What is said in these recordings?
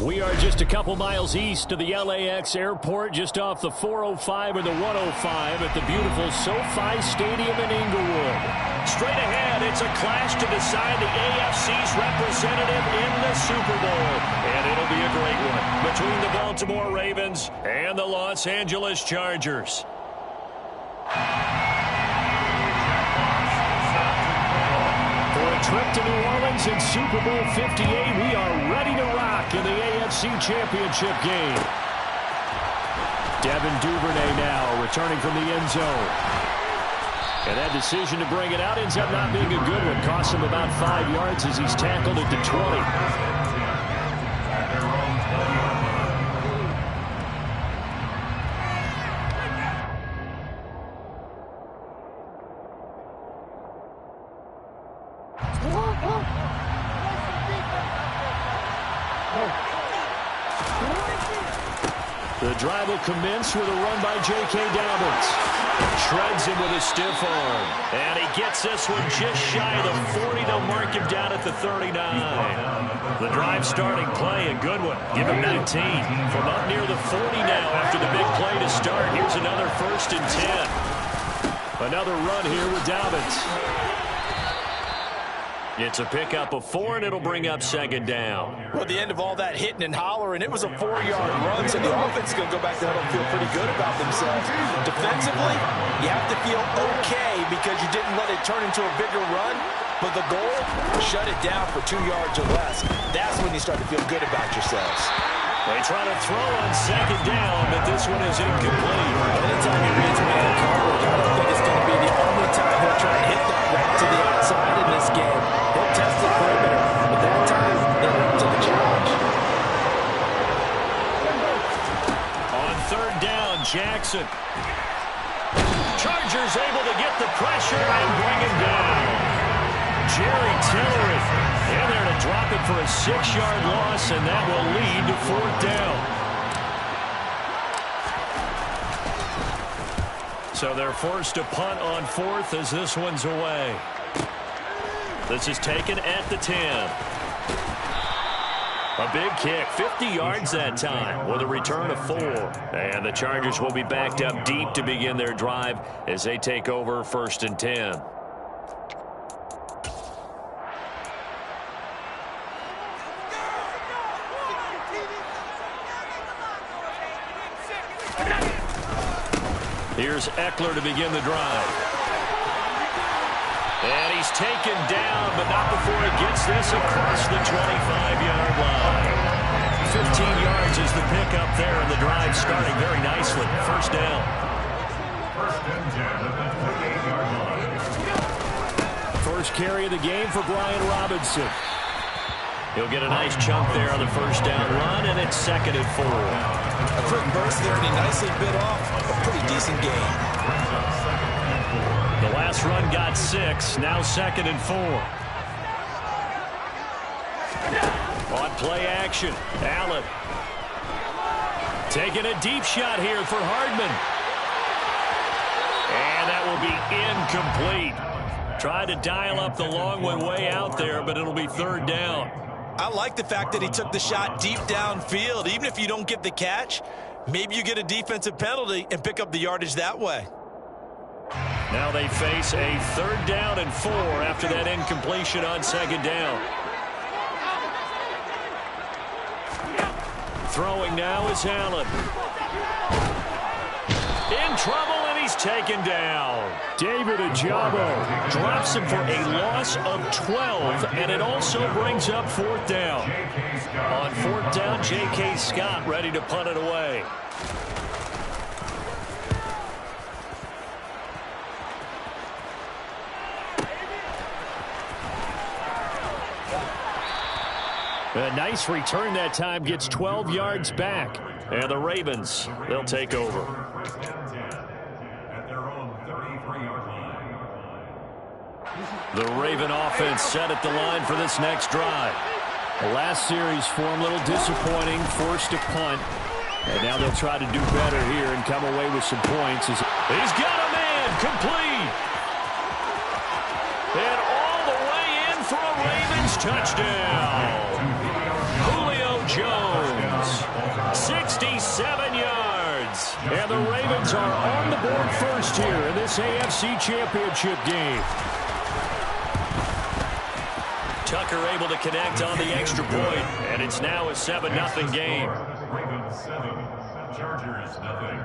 We are just a couple miles east of the LAX airport, just off the 405 or the 105 at the beautiful SoFi Stadium in Inglewood. Straight ahead, it's a clash to decide the AFC's representative in the Super Bowl. And it'll be a great one between the Baltimore Ravens and the Los Angeles Chargers. Trip to New Orleans in Super Bowl 58. We are ready to rock in the AFC Championship game. Devin Duvernay now returning from the end zone. And that decision to bring it out ends up not being a good one. Costs him about 5 yards as he's tackled at the 20. The drive will commence with a run by J.K. Dobbins. Shreds him with a stiff arm. And he gets this one just shy of the 40. They'll mark him down at the 39. The drive starting play, a good one. Give him 19. From up near the 40 now after the big play to start. Here's another 1st and 10. Another run here with Dobbins. It's a pickup of 4, and it'll bring up 2nd down. Well, at the end of all that hitting and hollering, it was a 4-yard run, so the offense is going to go back to huddle and feel pretty good about themselves. Defensively, you have to feel okay because you didn't let it turn into a bigger run, but the goal, shut it down for 2 yards or less. That's when you start to feel good about yourselves. They try to throw on 2nd down, but this one is incomplete. Anytime he reads man coverage, I don't think it's going to be the only time he'll try to hit that route to the outside in this game. He'll test the perimeter, but that time, they're up to the challenge. On 3rd down, Jackson. Chargers able to get the pressure and bring him down. Jerry Tillery in there to drop it for a 6-yard loss, and that will lead to 4th down. So they're forced to punt on 4th as this one's away. This is taken at the 10. A big kick, 50 yards that time with a return of 4. And the Chargers will be backed up deep to begin their drive as they take over 1st and 10. Here's Eckler to begin the drive. And he's taken down, but not before he gets this across the 25-yard line. 15 yards is the pickup there, and the drive starting very nicely. 1st down. First carry of the game for Brian Robinson. He'll get a nice chunk there on the 1st down run, and it's 2nd and 4. A quick burst there, and he nicely bit off a pretty decent gain. The last run got 6, now 2nd and 4. On play action, Allen. Taking a deep shot here for Hardman. And that will be incomplete. Tried to dial up the long one way out there, but it'll be 3rd down. I like the fact that he took the shot deep downfield. Even if you don't get the catch, maybe you get a defensive penalty and pick up the yardage that way. Now they face a 3rd down and 4 after that incompletion on 2nd down. Throwing now is Allen. In trouble, and he's taken down. David Ojabo drops him for a loss of 12, and it also brings up 4th down. On 4th down, J.K. Scott ready to punt it away. A nice return that time, gets 12 yards back. And the Ravens, they'll take over. The Raven offense set at the line for this next drive. The last series for him, a little disappointing, forced to punt. And now they'll try to do better here and come away with some points. He's got a man, complete. And all the way in for a Ravens touchdown. Julio Jones. 7 yards. And the Ravens are on the board first here in this AFC Championship game. Tucker able to connect on the extra point, and it's now a 7-0 game. Ravens 7, Chargers nothing.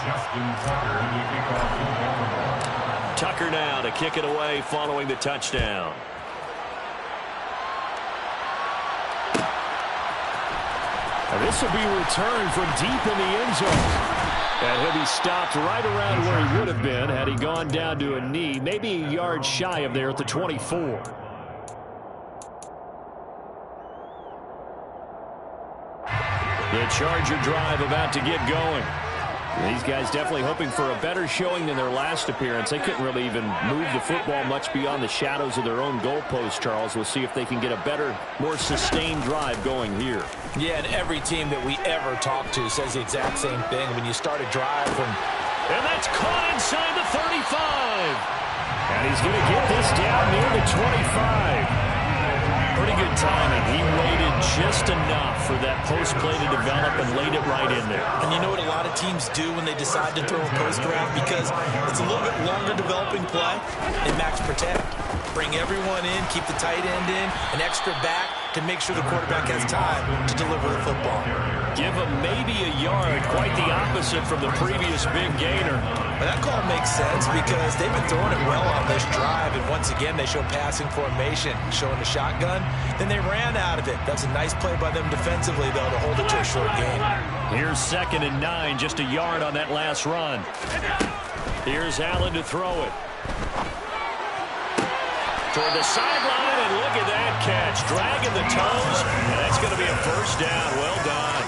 Justin Tucker in the kickoff. Tucker now to kick it away following the touchdown. And this will be returned from deep in the end zone. And he'll be stopped right around where he would have been had he gone down to a knee, maybe a yard shy of there at the 24. The Charger drive about to get going. These guys definitely hoping for a better showing than their last appearance. They couldn't really even move the football much beyond the shadows of their own goalpost, Charles. We'll see if they can get a better, more sustained drive going here. Yeah, and every team that we ever talk to says the exact same thing. When you start a drive from... And that's caught inside the 35. And he's going to get this down near the 25. Pretty good timing. He waited just enough for that post play to develop and laid it right in there. And you know what a lot of teams do when they decide to throw a post route? Because it's a little bit longer developing play and max protect. Bring everyone in, keep the tight end in, an extra back to make sure the quarterback has time to deliver the football. Give him maybe a yard, quite the opposite from the previous big gainer. But that call makes sense because they've been throwing it well on this drive, and once again they show passing formation, showing the shotgun. Then they ran out of it. That's a nice play by them defensively, though, to hold it to a short gain. Here's 2nd and 9, just a yard on that last run. Here's Allen to throw it. Toward the sideline, and look at that catch. Dragging the toes, and that's going to be a first down. Well done.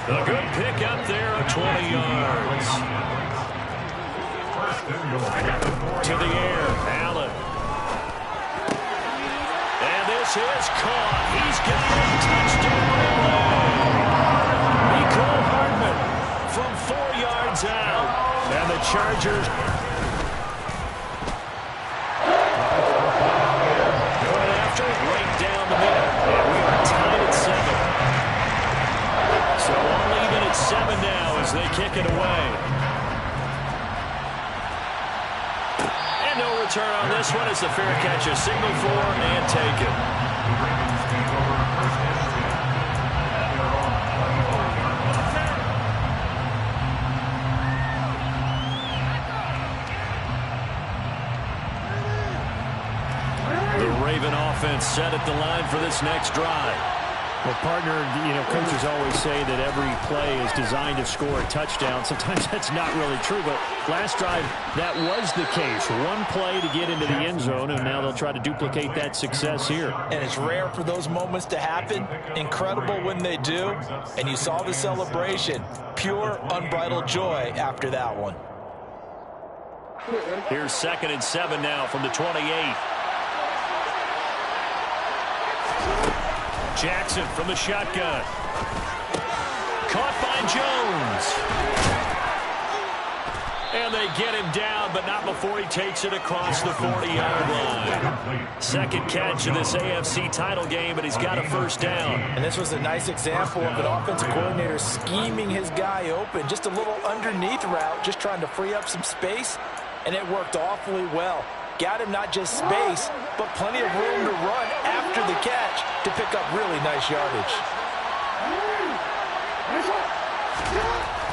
A good pick up there of 20 yards. To the air, Allen. And this is caught. He's got a touchdown. Mecole Hardman from 4 yards out. And the Chargers... right down the middle, and we are tied at 7. So all even at 7 now as they kick it away. And no return on this one as the fair catch is signaled for and taken. Raven offense set at the line for this next drive. Well, partner, coaches always say that every play is designed to score a touchdown. Sometimes that's not really true, but last drive, that was the case. One play to get into the end zone, and now they'll try to duplicate that success here. And it's rare for those moments to happen. Incredible when they do. And you saw the celebration. Pure, unbridled joy after that one. Here's 2nd and 7 now from the 28. Jackson from the shotgun. Caught by Jones. And they get him down, but not before he takes it across the 40-yard line. 2nd catch of this AFC title game, but he's got a first down. And this was a nice example of an offensive coordinator scheming his guy open. Just a little underneath route, just trying to free up some space, and it worked awfully well. Got him not just space, but plenty of room to run after the catch to pick up really nice yardage.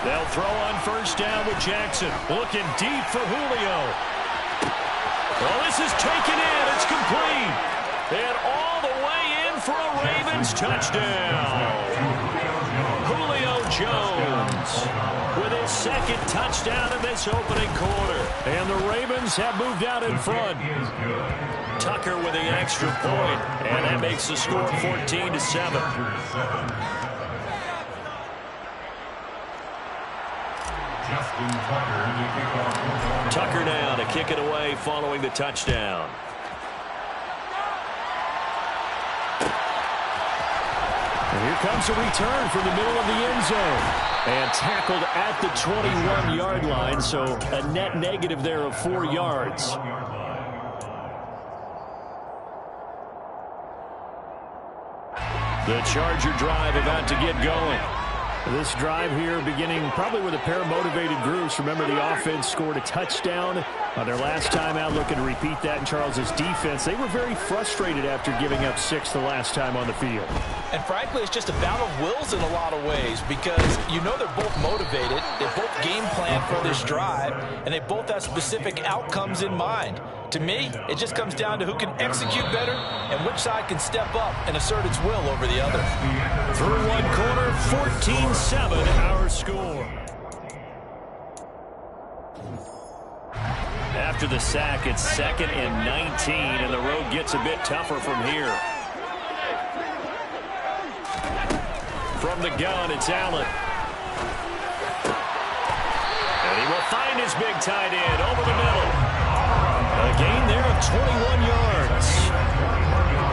They'll throw on first down with Jackson. Looking deep for Julio. Well, this is taken in. It's complete. And all the way in for a Ravens touchdown. Julio Jones with his 2nd touchdown in this opening quarter. And the Ravens have moved out in front. Tucker with the extra point, and that makes the score 14-7. Tucker now to kick it away following the touchdown. And here comes a return from the middle of the end zone. And tackled at the 21-yard line, so a net negative there of 4 yards. The Charger drive about to get going. This drive here beginning probably with a pair of motivated groups. Remember, the offense scored a touchdown on their last time out, looking to repeat that in Charles' defense. They were very frustrated after giving up 6 the last time on the field. And frankly, it's just a battle of wills in a lot of ways because you know they're both motivated. They both game plan for this drive, and they both have specific outcomes in mind. To me, it just comes down to who can execute better and which side can step up and assert its will over the other. Through one quarter, 14-7 our score. After the sack, it's 2nd and 19, and the road gets a bit tougher from here. From the gun, it's Allen. And he will find his big tight end over the middle. A gain there of 21 yards.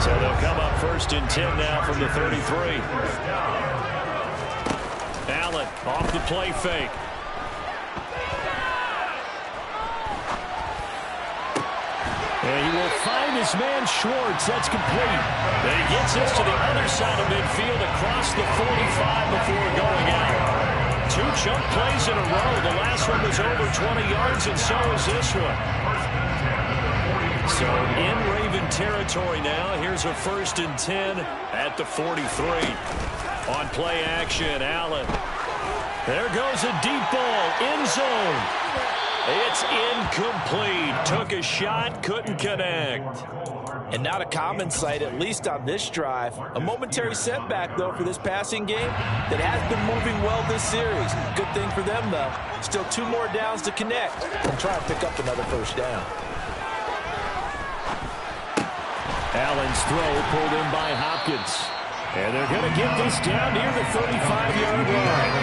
So they'll come up 1st and 10 now from the 33. Allen off the play fake. And he will find his man Schwartz. That's complete. And he gets this to the other side of midfield across the 45 before going out. 2 chunk plays in a row. The last one was over 20 yards, and so is this one. So in Raven territory now. Here's a 1st and 10 at the 43. On play action, Allen. There goes a deep ball, end zone. It's incomplete. Took a shot, couldn't connect. And not a common sight, at least on this drive. A momentary setback, though, for this passing game that has been moving well this series. Good thing for them, though. Still 2 more downs to connect and try to pick up another 1st down. Allen's throw pulled in by Hopkins. And they're going to get this down near the 35-yard line.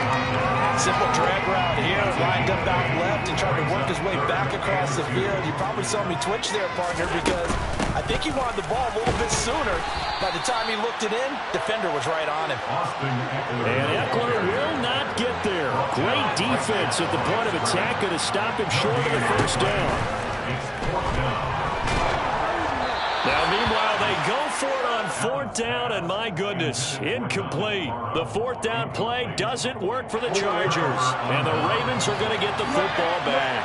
Simple drag route here, lined up out left and tried to work his way back across the field. You probably saw me twitch there, partner, because I think he wanted the ball a little bit sooner. By the time he looked it in, defender was right on him. And Eckler will not get there. Great defense at the point of attack, going to stop him short of the 1st down. Now, meanwhile, they go for it on 4th down, and my goodness, incomplete. The 4th down play doesn't work for the Chargers, and the Ravens are going to get the football back.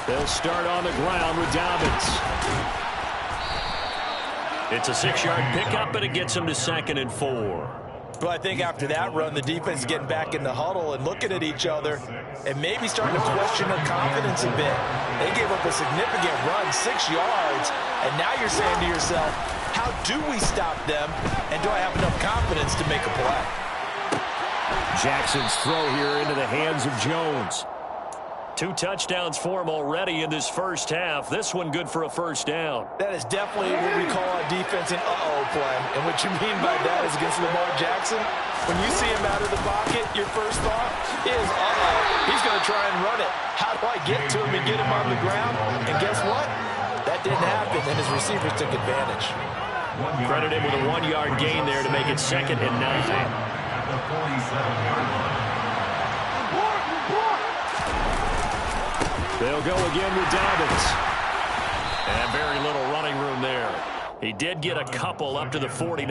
They'll start on the ground with Dobbins. It's a 6-yard pickup, and it gets them to 2nd and 4. But I think after that run, the defense is getting back in the huddle and looking at each other and maybe starting to question their confidence a bit. They gave up a significant run, 6 yards, and now you're saying to yourself, how do we stop them, and do I have enough confidence to make a play? Jackson's throw here into the hands of Jones. 2 touchdowns for him already in this 1st half. This one good for a 1st down. That is definitely what we call a defense and uh-oh play. And what you mean by that is against Lamar Jackson, when you see him out of the pocket, your first thought is, uh-oh, he's going to try and run it. How do I get to him and get him on the ground? And guess what? That didn't happen, and his receivers took advantage. Credit him with a 1-yard gain there to make it 2nd and 9. At the 47-yard line. They'll go again with Dobbins. And very little running room there. He did get a couple up to the 49.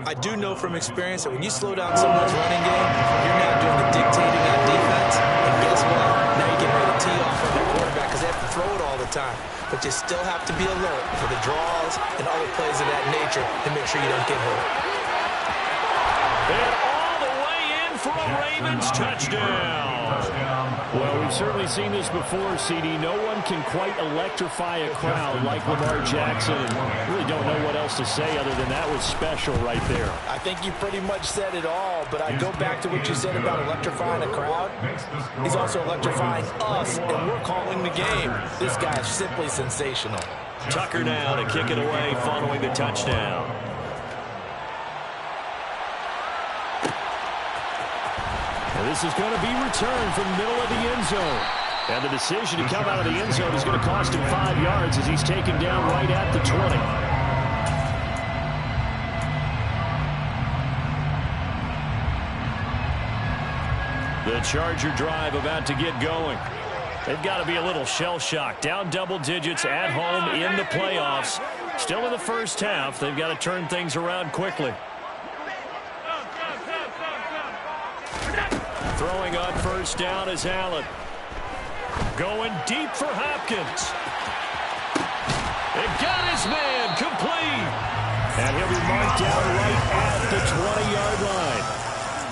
I do know from experience that when you slow down someone's running game, you're now doing the dictating on defense. And guess what? Now you get ready to tee off on their quarterback because they have to throw it all the time. But you still have to be alert for the draws and other plays of that nature to make sure you don't get hurt. And all the way in for a Ravens touchdown. Well, we've certainly seen this before, CD. No one can quite electrify a crowd like Lamar Jackson. And really don't know what else to say other than that was special right there. I think you pretty much said it all, but I go back to what you said about electrifying a crowd. He's also electrifying us, and we're calling the game. This guy is simply sensational. Tucker now to kick it away following the touchdown. And this is going to be returned from the middle of the end zone. And the decision to come out of the end zone is going to cost him 5 yards as he's taken down right at the 20. The Charger drive about to get going. They've got to be a little shell-shocked. Down double digits at home in the playoffs. Still in the first half. They've got to turn things around quickly. Throwing on first down is Allen. Going deep for Hopkins. It got his man complete. And he'll be marked down right at the 20-yard line.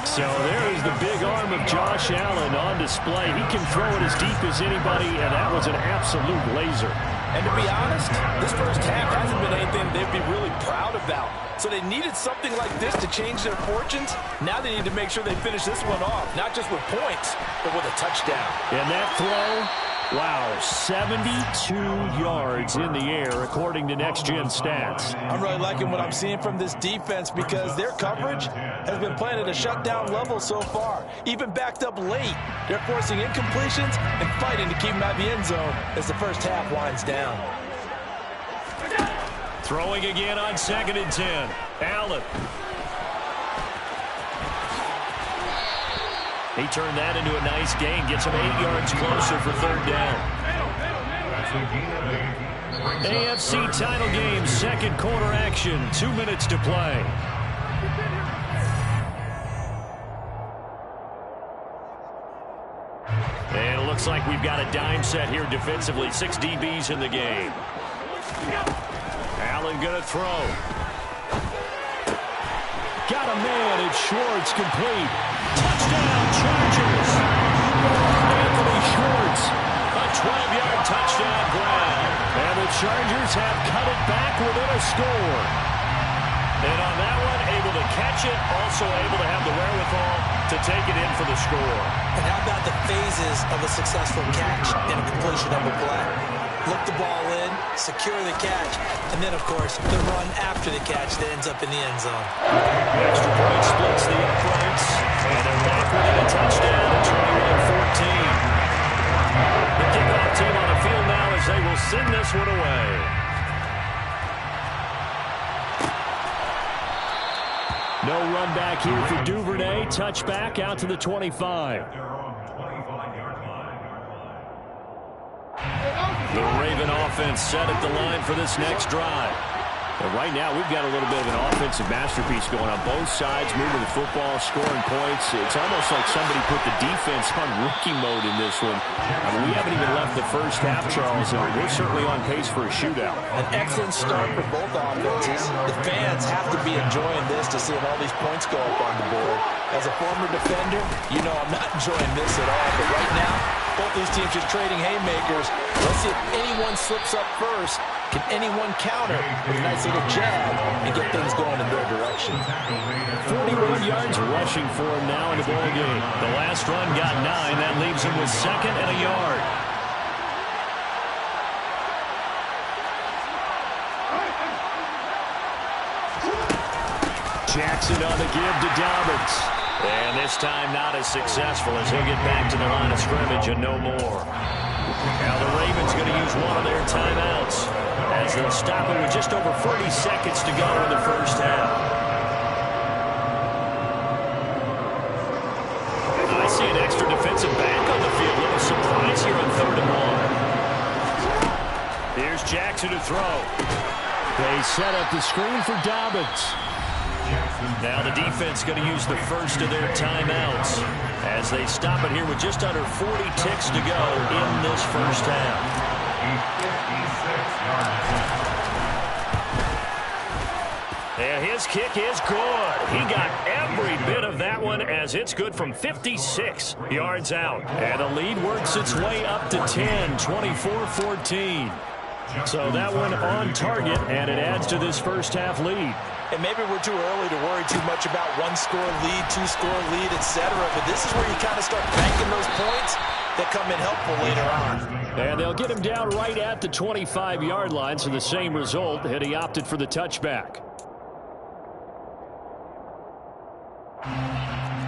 So there's the big arm of Josh Allen on display. He can throw it as deep as anybody, and that was an absolute laser. And to be honest, this first half hasn't been anything they'd be really proud about. So they needed something like this to change their fortunes. Now they need to make sure they finish this one off, not just with points, but with a touchdown. And that throw, wow, 72 yards in the air, according to Next Gen Stats. I'm really liking what I'm seeing from this defense because their coverage has been playing at a shutdown level so far. Even backed up late, they're forcing incompletions and fighting to keep them out of the end zone as the first half winds down. Throwing again on 2nd and 10. Allen. He turned that into a nice gain. Gets him 8 yards closer for 3rd down. AFC title game, second quarter action. 2 minutes to play. And it looks like we've got a dime set here defensively. 6 DBs in the game. Allen going to throw. Got a man. It's Schwartz complete. Touchdown, Chargers. Anthony Schwartz. A 12-yard touchdown grab. And the Chargers have cut it back within a score. And on that one, able to catch it, also able to have the wherewithal to take it in for the score. And how about the phases of a successful catch and a completion of a play? Look the ball in, secure the catch, and then, of course, the run after the catch that ends up in the end zone. Extra point splits the uprights, and they're back within a touchdown at 21-14. The kickoff team on the field now as they will send this one away. No run back here for Duvernay. Touchback out to the 25. The Raven offense set at the line for this next drive. And right now, we've got a little bit of an offensive masterpiece going on both sides, moving the football, scoring points. It's almost like somebody put the defense on rookie mode in this one. I mean, we haven't even left the first half, Charles, and we're certainly on pace for a shootout. An excellent start for both offenses. The fans have to be enjoying this to see all these points go up on the board. As a former defender, you know I'm not enjoying this at all. But right now, both these teams just trading haymakers. Let's see if anyone slips up first. Can anyone counter with a nice little jab and get things going in their direction? 41 yards rushing for him now in the ball game. The last run got 9. That leaves him with 2nd and a yard. Jackson on the give to Dobbins. And this time not as successful as he'll get back to the line of scrimmage and no more. Now the Ravens going to use one of their timeouts as they'll stop it with just over 40 seconds to go in the first half. I see an extra defensive back on the field. A little surprise here on 3rd and 1. Here's Jackson to throw. They set up the screen for Dobbins. Now the defense going to use the first of their timeouts as they stop it here with just under 40 ticks to go in this first half. And his kick is good. He got every bit of that one as it's good from 56 yards out. And the lead works its way up to 10, 24-14. So that one on target, and it adds to this first half lead. And maybe we're too early to worry too much about one-score lead, two-score lead, etc. But this is where you kind of start banking those points that come in helpful later on. And they'll get him down right at the 25-yard line, so the same result, and he opted for the touchback.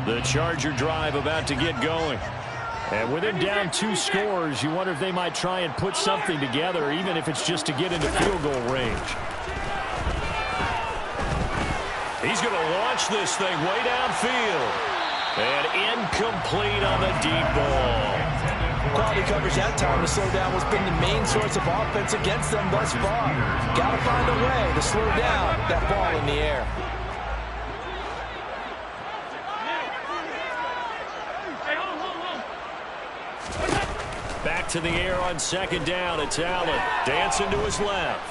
The Charger drive about to get going. And with him down 2 scores, you wonder if they might try and put something together, even if it's just to get into field goal range. He's going to launch this thing way downfield. And incomplete on the deep ball. quality coverage that time to slow down what's been the main source of offense against them thus far. Got to find a way to slow down that ball in the air. Back to the air on second down. It's Allen dancing to his left.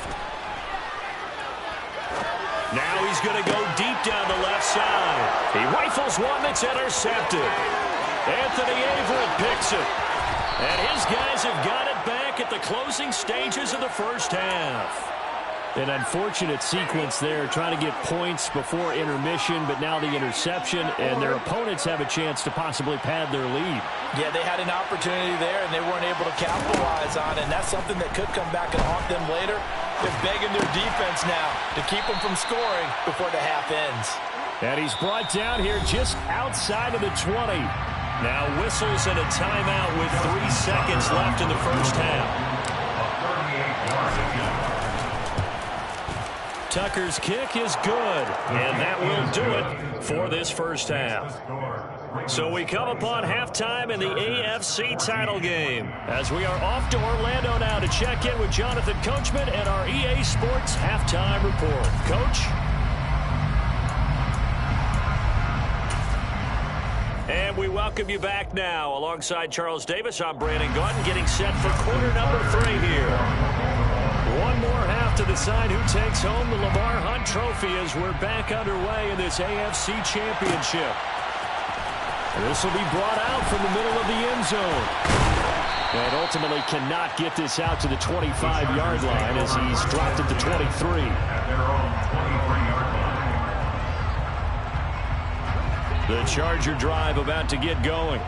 Now he's going to go deep down the left side. He rifles one that's intercepted. Anthony Averett picks it. And his guys have got it back at the closing stages of the first half. An unfortunate sequence there, trying to get points before intermission, but now the interception, and their opponents have a chance to possibly pad their lead. Yeah, they had an opportunity there, and they weren't able to capitalize on it, and that's something that could come back and haunt them later. They're begging their defense now to keep them from scoring before the half ends. And he's brought down here just outside of the 20. Now whistles and a timeout with 3 seconds left in the first half. Tucker's kick is good, and that will do it for this first half. So we come upon halftime in the AFC title game as we are off to Orlando now to check in with Jonathan Coachman and our EA Sports halftime report. Coach? And we welcome you back now. Alongside Charles Davis, I'm Brandon Gaudin, getting set for quarter number 3 here. One more half to decide who takes home the Lamar Hunt Trophy as we're back underway in this AFC Championship. This will be brought out from the middle of the end zone. And ultimately cannot get this out to the 25-yard line as he's dropped at the 23. At their own 23-yard line. The Charger drive about to get going.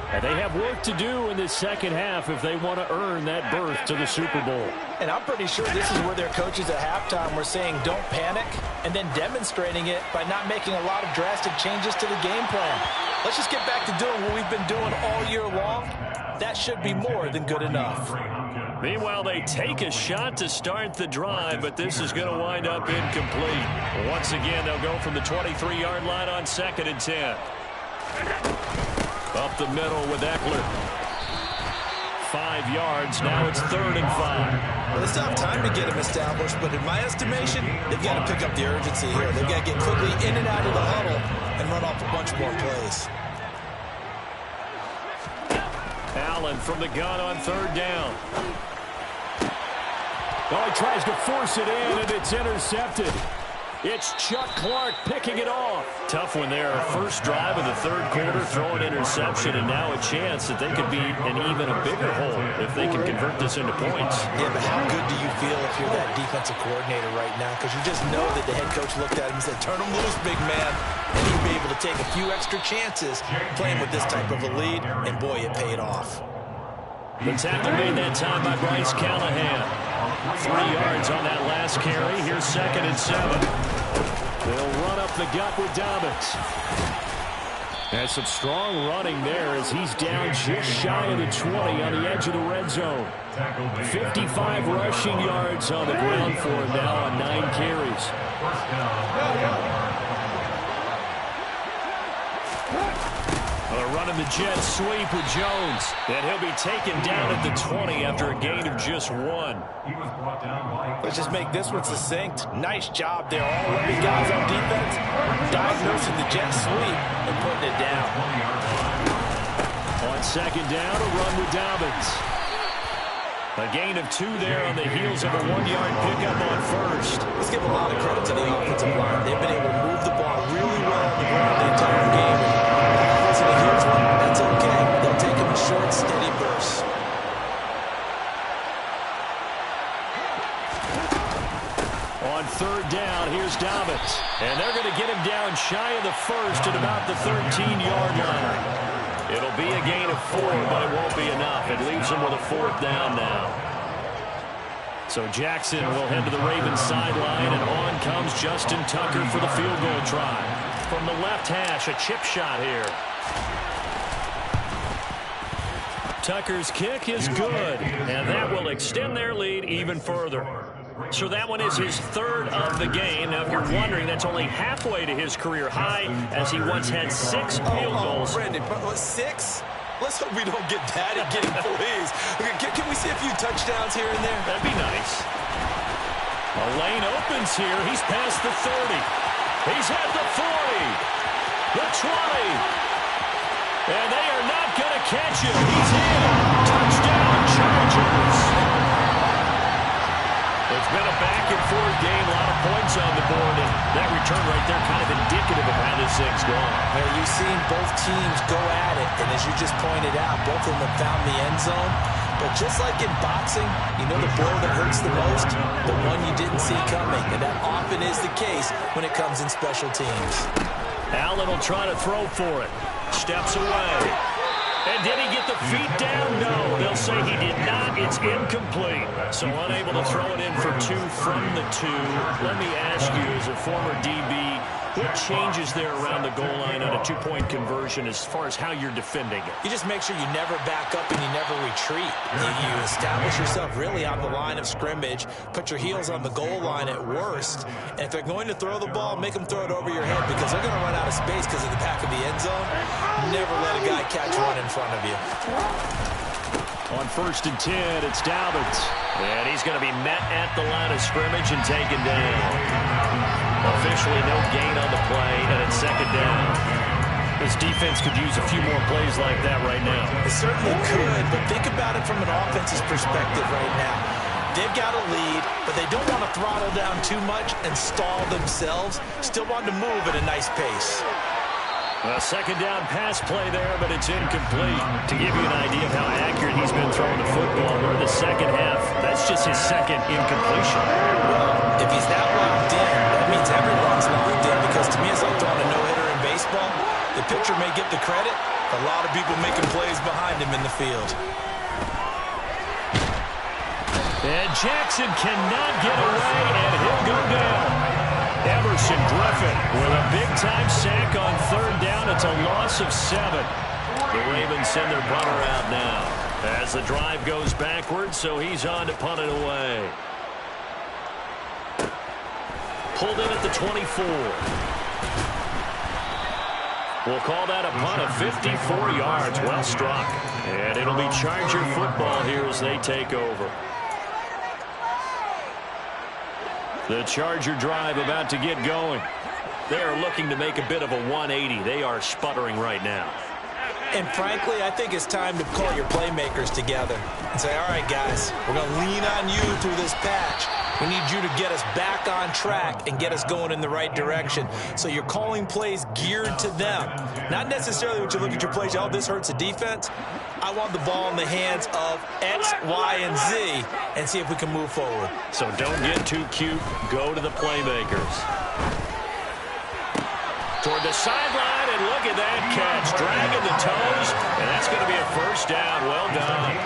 And they have work to do in this second half if they want to earn that berth to the Super Bowl. And I'm pretty sure this is where their coaches at halftime were saying don't panic, and then demonstrating it by not making a lot of drastic changes to the game plan. Let's just get back to doing what we've been doing all year long. That should be more than good enough. Meanwhile, they take a shot to start the drive, but this is going to wind up incomplete. Once again, they'll go from the 23-yard line on 2nd and 10. Up the middle with Eckler. 5 yards. Now it's 3rd and 5. Well, they still have time to get him established, but in my estimation, they've got to pick up the urgency here. They've got to get quickly in and out of the huddle and run off a bunch more plays. Allen from the gun on 3rd down. Oh, he tries to force it in, and it's intercepted. It's Chuck Clark picking it off. Tough one there. First drive of the 3rd quarter, throw an interception, and now a chance that they could be in even a bigger hole if they can convert this into points. Yeah, but how good do you feel if you're that defensive coordinator right now? Because you just know that the head coach looked at him and said, turn him loose, big man. And you'll be able to take a few extra chances playing with this type of a lead, and boy, it paid off. The tackle made that time by Bryce Callahan. 3 yards on that last carry. Here's 2nd and 7. They'll run up the gut with Dobbins. And some strong running there as he's down just shy of the 20 on the edge of the red zone. 55 rushing yards on the ground for him now on 9 carries. First down. Running the jet sweep with Jones. And he'll be taken down at the 20 after a gain of just 1. He was brought down by... Let's just make this one succinct. Nice job there. All 11 guys on defense diagnosing the jet sweep and putting it down. On 2nd down, a run with Dobbins. A gain of 2 there on the heels of a 1-yard pickup on 1st. Let's give a lot of credit to the offensive line. They've been able to move the ball really well on the ground the entire game. And here's one. That's okay. They'll take them in short, steady bursts. On 3rd down, here's Dobbins. And they're going to get him down shy of the 1st at about the 13-yard line. It'll be a gain of 4, but it won't be enough. It leaves him with a 4th down now. So Jackson will head to the Ravens sideline, and on comes Justin Tucker for the field goal try. From the left hash, a chip shot here. Tucker's kick is good, and that will extend their lead even further. So that one is his 3rd of the game. Now, if you're wondering, that's only halfway to his career high, as he once had 6 field goals. Brandon, but 6? Let's hope we don't get bad at getting plays. Can we see a few touchdowns here and there? That'd be nice. A lane opens here. He's past the 30. He's at the 40. The 20. And they are not going to catch him. He's in. Touchdown, Chargers. It's been a back-and-forth game, a lot of points on the board, and that return right there kind of indicative of how this thing's going. Well, you've seen both teams go at it, and as you just pointed out, both of them have found the end zone. But just like in boxing, you know the blow that hurts the most? The one you didn't see coming, and that often is the case when it comes in special teams. Allen will try to throw for it. Steps away. And did he get the feet down? No. They'll say he did not. It's incomplete. So unable to throw it in for 2 from the 2. Let me ask you, as a former DB, what changes there around the goal line on a 2-point conversion as far as how you're defending it? You just make sure you never back up and you never retreat. You establish yourself really on the line of scrimmage, put your heels on the goal line at worst, and if they're going to throw the ball, make them throw it over your head because they're going to run out of space because of the back of the end zone. Never let a guy catch one in front of you. On 1st and 10, it's Dobbins. And he's going to be met at the line of scrimmage and taken down. Officially no gain on the play, and it's 2nd down. This defense could use a few more plays like that right now. It certainly could, but think about it from an offense's perspective right now. They've got a lead, but they don't want to throttle down too much and stall themselves. Still want to move at a nice pace. A 2nd down pass play there, but it's incomplete. To give you an idea of how accurate he's been throwing the football, we're in the 2nd half. That's just his 2nd incompletion. Well, if he's that locked in, that means everyone's locked in because to me it's like throwing a no-hitter in baseball. The pitcher may get the credit. A lot of people making plays behind him in the field. And Jackson cannot get away, and he'll go down. Everson Griffin with a big-time sack on 3rd down. It's a loss of 7. The Ravens send their punter out now as the drive goes backwards, so he's on to punt it away. Pulled in at the 24. We'll call that a punt of 54 yards. Well struck. And it'll be Charger football here as they take over. The Charger drive about to get going. They are looking to make a bit of a 180. They are sputtering right now. And frankly, I think it's time to call your playmakers together and say, all right, guys, we're going to lean on you through this patch. We need you to get us back on track and get us going in the right direction. So you're calling plays geared to them. Not necessarily when you look at your plays, oh, this hurts the defense. I want the ball in the hands of X, Y, and Z and see if we can move forward. So don't get too cute. Go to the playmakers. Toward the sideline, and look at that catch. Dragging the toes, and that's going to be a 1st down. Well done.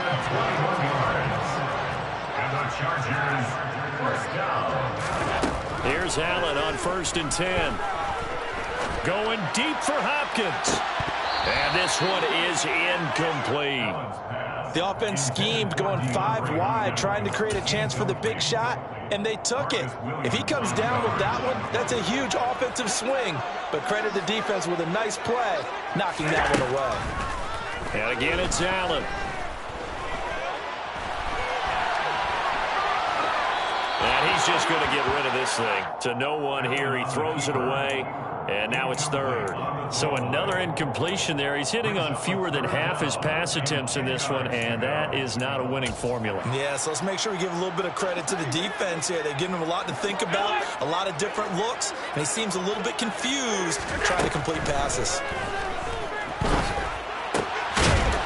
And the Chargers, 1st down. Here's Allen on 1st and 10. Going deep for Hopkins. And this one is incomplete. The offense schemed going 5 wide, trying to create a chance for the big shot, and they took it. If he comes down with that one, that's a huge offensive swing. But credit the defense with a nice play, knocking that one away. And again, it's Allen. And he's just going to get rid of this thing. To no one here. He throws it away, and now it's 3rd. So another incompletion there. He's hitting on fewer than half his pass attempts in this one, and that is not a winning formula. Yeah, so let's make sure we give a little bit of credit to the defense here. They've given him a lot to think about, a lot of different looks, and he seems a little bit confused trying to complete passes.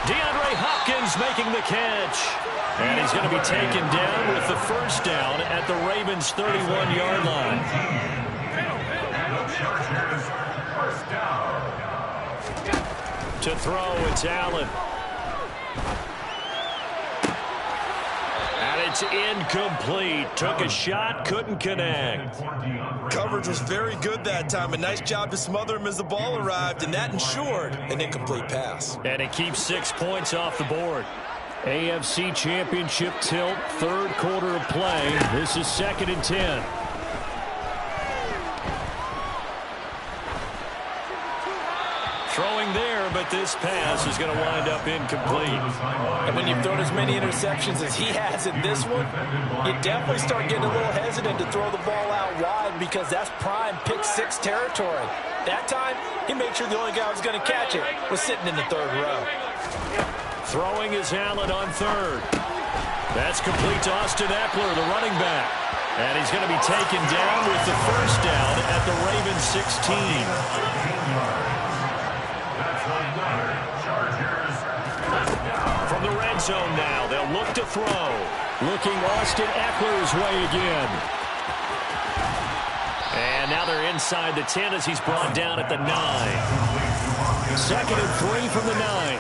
DeAndre Hopkins making the catch. And he's going to be taken down with the 1st down at the Ravens' 31-yard line. To throw, it's Allen. And it's incomplete. Took a shot, couldn't connect. Coverage was very good that time. A nice job to smother him as the ball arrived, and that ensured an incomplete pass. And it keeps 6 points off the board. AFC Championship tilt, 3rd quarter of play. This is 2nd and 10. Throwing there, but this pass is going to wind up incomplete. And when you've thrown as many interceptions as he has in this one, you definitely start getting a little hesitant to throw the ball out wide because that's prime pick six territory. That time, he made sure the only guy who was going to catch it was sitting in the third row. Throwing is Allen on third. That's complete to Austin Eckler, the running back. And he's going to be taken down with the first down at the Ravens 16. From the red zone now, they'll look to throw. Looking Austin Eckler's way again. And now they're inside the 10 as he's brought down at the 9. 2nd and 3 from the 9.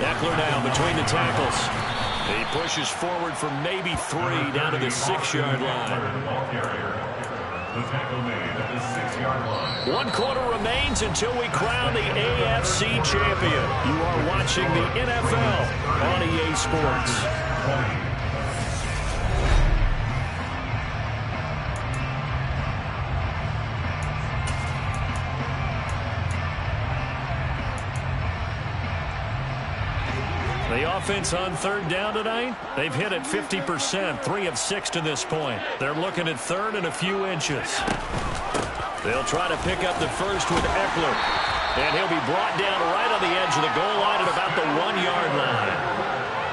Eckler now between the tackles. He pushes forward for maybe 3 down to the 6-yard line. The tackle made at the 6-yard line. 1 quarter remains until we crown the AFC champion. You are watching the NFL on EA Sports. The offense on third down tonight, they've hit it 50%, 3 of 6 to this point. They're looking at third and a few inches. They'll try to pick up the first with Eckler. And he'll be brought down right on the edge of the goal line at about the 1-yard line.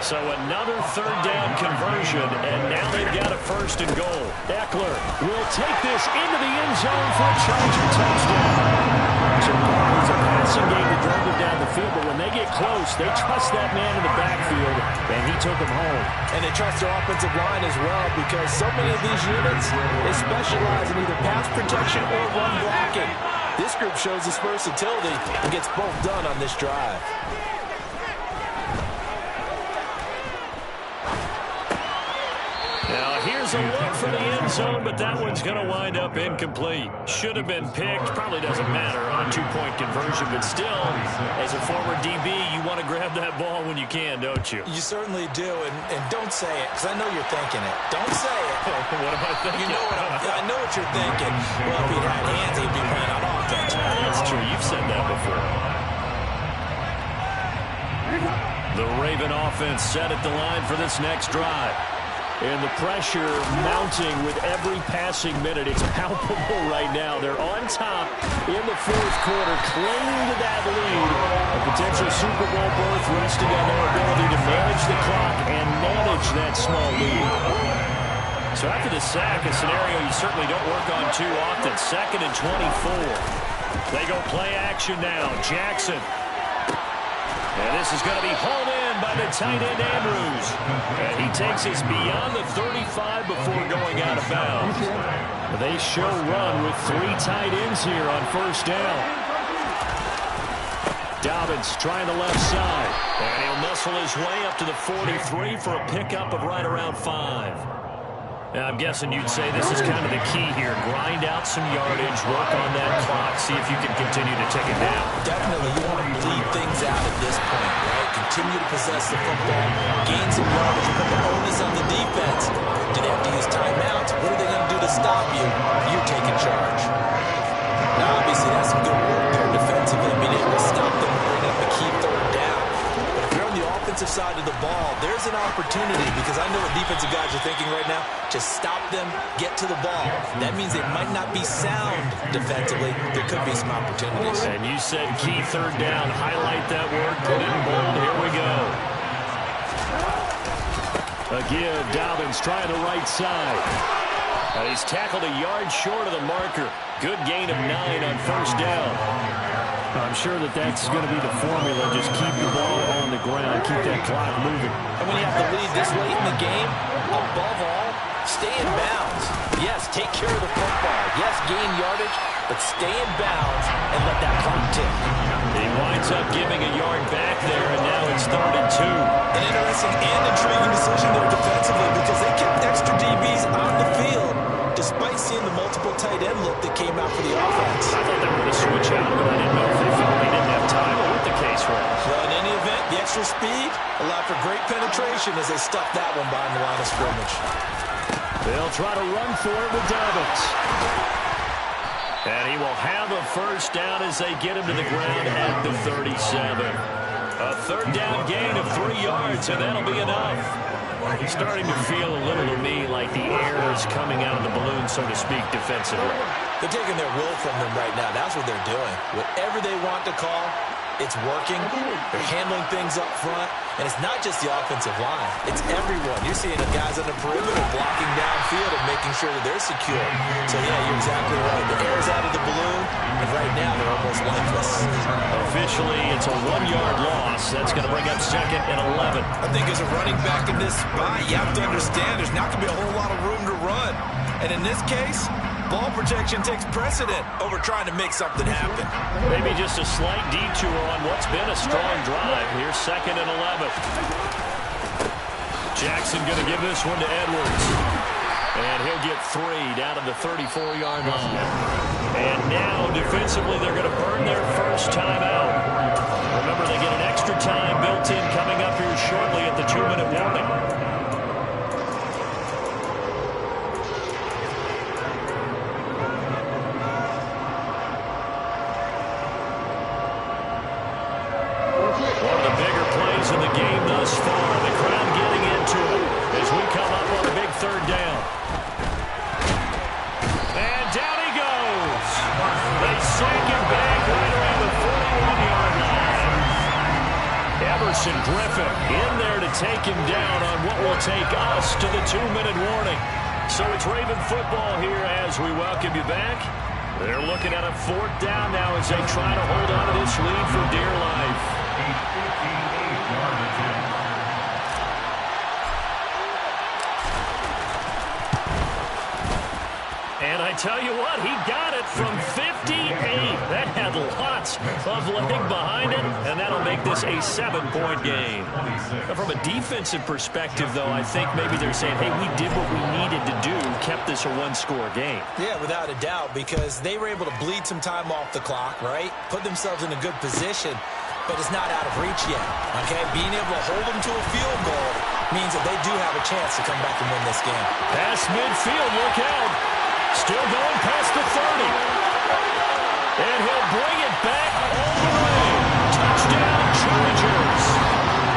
So another third down conversion, and now they've got a first and goal. Eckler will take this into the end zone for a Charger touchdown. So it's a passing game that drove them down the field, but when they get close, they trust that man in the backfield, and he took them home. And they trust their offensive line as well because so many of these units, they specialize in either pass protection or run blocking. This group shows its versatility and gets both done on this drive. Now here's a look for the end zone, but that one's going to wind up incomplete. Should have been picked. Probably doesn't matter on a 2-point conversion, but still, as a former DB, you want to grab that ball when you can, don't you? You certainly do, and don't say it, because I know you're thinking it. Don't say it. What am I thinking? You know I know what you're thinking. Well, if he'd had hands, he'd be playing on offense. That's true. You've said that before. The Raven offense set at the line for this next drive. And the pressure mounting with every passing minute. It's palpable right now. They're on top in the fourth quarter, clinging to that lead. A potential Super Bowl berth resting on their ability to manage the clock and manage that small lead. So after the sack, a scenario you certainly don't work on too often. 2nd and 24. They go play action now. Jackson. And this is going to be hauled in by the tight end, Andrews. And he takes us beyond the 35 before going out of bounds. They show run with 3 tight ends here on first down. Dobbins trying the left side. And he'll muscle his way up to the 43 for a pickup of right around 5. Now, I'm guessing you'd say this is kind of the key here. Grind out some yardage, work on that clock, see if you can continue to take it down. Definitely, you want to bleed things out at this point, right? Continue to possess the football, gain some yardage, put the onus on the defense. Do they have to use timeouts? What are they going to do to stop you? You're taking charge. Now, obviously, that's some good work there defensively, being able to stop them and bring up a key third down. But if you're on the offensive side of the ball, there's an opportunity because I know what defensive guys are thinking right now. Just stop them, get to the ball. That means they might not be sound defensively. There could be some opportunities. And you said key third down. Highlight that word. Put it in bold. Here we go. Again, Dobbins trying the right side. He's tackled a yard short of the marker. Good gain of 9 on first down. I'm sure that's going to be the formula. Just keep the ball on the ground. Keep that clock moving. And when you have the lead this late in the game, above all, stay in bounds. Yes, take care of the football. Yes, gain yardage, but stay in bounds and let that clock tick. He winds up giving a yard back there, and now it's 3rd and 2. An interesting and intriguing decision there defensively because they kept extra DBs on the field despite seeing the multiple tight end look that came out for the offense. I thought they were going to switch out, but I didn't know if they felt they didn't have time or what the case was. Well, in any event, the extra speed allowed for great penetration as they stuffed that one behind the line of scrimmage. They'll try to run for it with Dobbins. And he will have a first down as they get him to the ground at the 37. A third down gain of 3 yards, and that'll be enough. It's starting to feel a little to me like the air is coming out of the balloon, so to speak, defensively. They're taking their will from them right now. That's what they're doing. Whatever they want to call, it's working. They're handling things up front. And it's not just the offensive line. It's everyone. You're seeing the guys on the perimeter blocking downfield and making sure that they're secure. So, yeah, you're exactly right. The air's out of the balloon, and right now they're almost lifeless. Officially, it's a 1-yard loss. That's going to bring up 2nd and 11. I think as a running back in this spot, you have to understand there's not going to be a whole lot of room to run. And in this case, ball protection takes precedent over trying to make something happen. Maybe just a slight detour on what's been a strong drive. Here's 2nd and 11. Jackson going to give this one to Edwards. And he'll get 3 down to the 34-yard line. And now, defensively, they're going to burn their first timeout. Remember, they get an extra time built in coming up here shortly at the 2-minute warning. In the game thus far, the crowd getting into it as we come up on a big 3rd down. And down he goes. They sack him back right around the 41-yard line. Everson Griffin in there to take him down on what will take us to the 2-minute warning. So it's Raven football here as we welcome you back. They're looking at a 4th down now as they try to hold on to this lead for dear life. And I tell you what, he got it from 58. That had lots of leg behind it, and that'll make this a 7-point game. Now, from a defensive perspective, though, I think maybe they're saying, hey, we did what we needed to do, kept this a 1-score game. Yeah, without a doubt, because they were able to bleed some time off the clock, right? Put themselves in a good position, but it's not out of reach yet, okay? Being able to hold them to a field goal means that they do have a chance to come back and win this game. Pass midfield, look out. Still going past the 30. And he'll bring it back all the way. Touchdown, Chargers.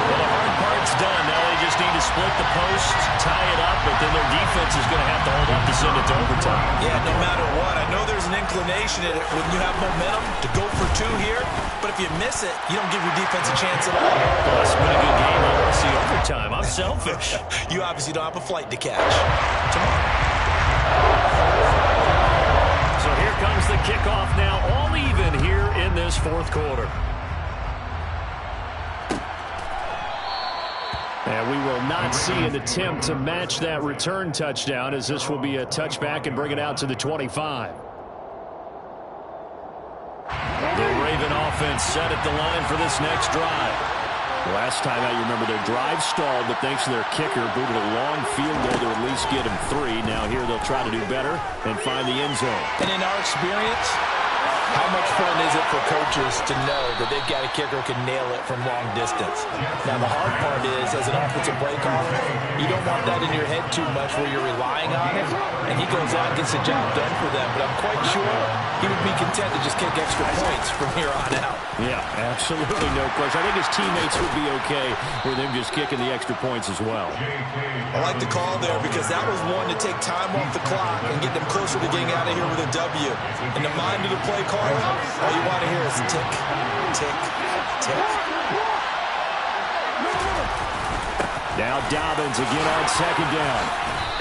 Well, the hard part's done. Now they just need to split the post, tie it up, but then their defense is going to have to hold up to send it to overtime. Yeah, no matter what. I know there's an inclination in it when you have momentum to go for 2 here, but if you miss it, you don't give your defense a chance at all. Well, it's been a good game. I want to see overtime. I'm selfish. You obviously don't have a flight to catch. Tomorrow. So here comes the kickoff now, all even here in this 4th quarter. And we will not see an attempt to match that return touchdown, as this will be a touchback and bring it out to the 25. The Raven offense set at the line for this next drive. Last time out, you remember their drive stalled, but thanks to their kicker, booted a long field goal to at least get him 3. Now here they'll try to do better and find the end zone. And in our experience, how much fun is it for coaches to know that they've got a kicker who can nail it from long distance? Now, the hard part is, as an offensive play caller, you don't want that in your head too much where you're relying on it, and he goes out and gets the job done for them. But I'm quite sure he would be content to just kick extra points from here on out. Yeah, absolutely no question. I think his teammates would be okay with him just kicking the extra points as well. I like the call there because that was one to take time off the clock and get them closer to getting out of here with a W. In the mind of the play caller, all you want to hear is tick, tick, tick. Now Dobbins again on 2nd down.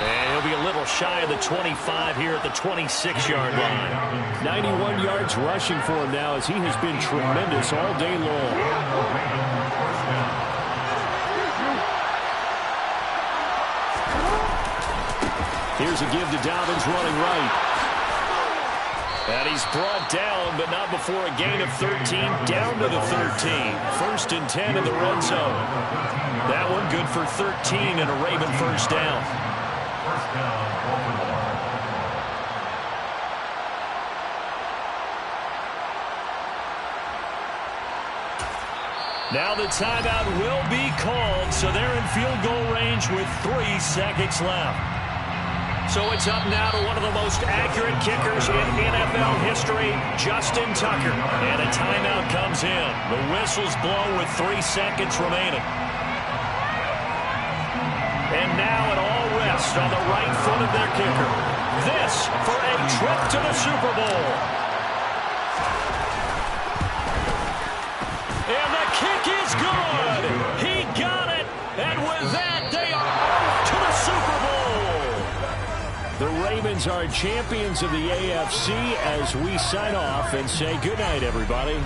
And he'll be a little shy of the 25 here at the 26-yard line. 91 yards rushing for him now as he has been tremendous all day long. Here's a give to Dobbins running right. And he's brought down, but not before a gain of 13, down to the 13. 1st and 10 in the red zone. That one good for 13 and a Raven first down. Now the timeout will be called, so they're in field goal range with 3 seconds left. So it's up now to one of the most accurate kickers in NFL history, Justin Tucker. And a timeout comes in. The whistle's blown with 3 seconds remaining. And now it all rests on the right foot of their kicker. This for a trip to the Super Bowl. And the kick is good. He got it. And with that, they are off to the Super Bowl. The Ravens are champions of the AFC as we sign off and say goodnight, everybody.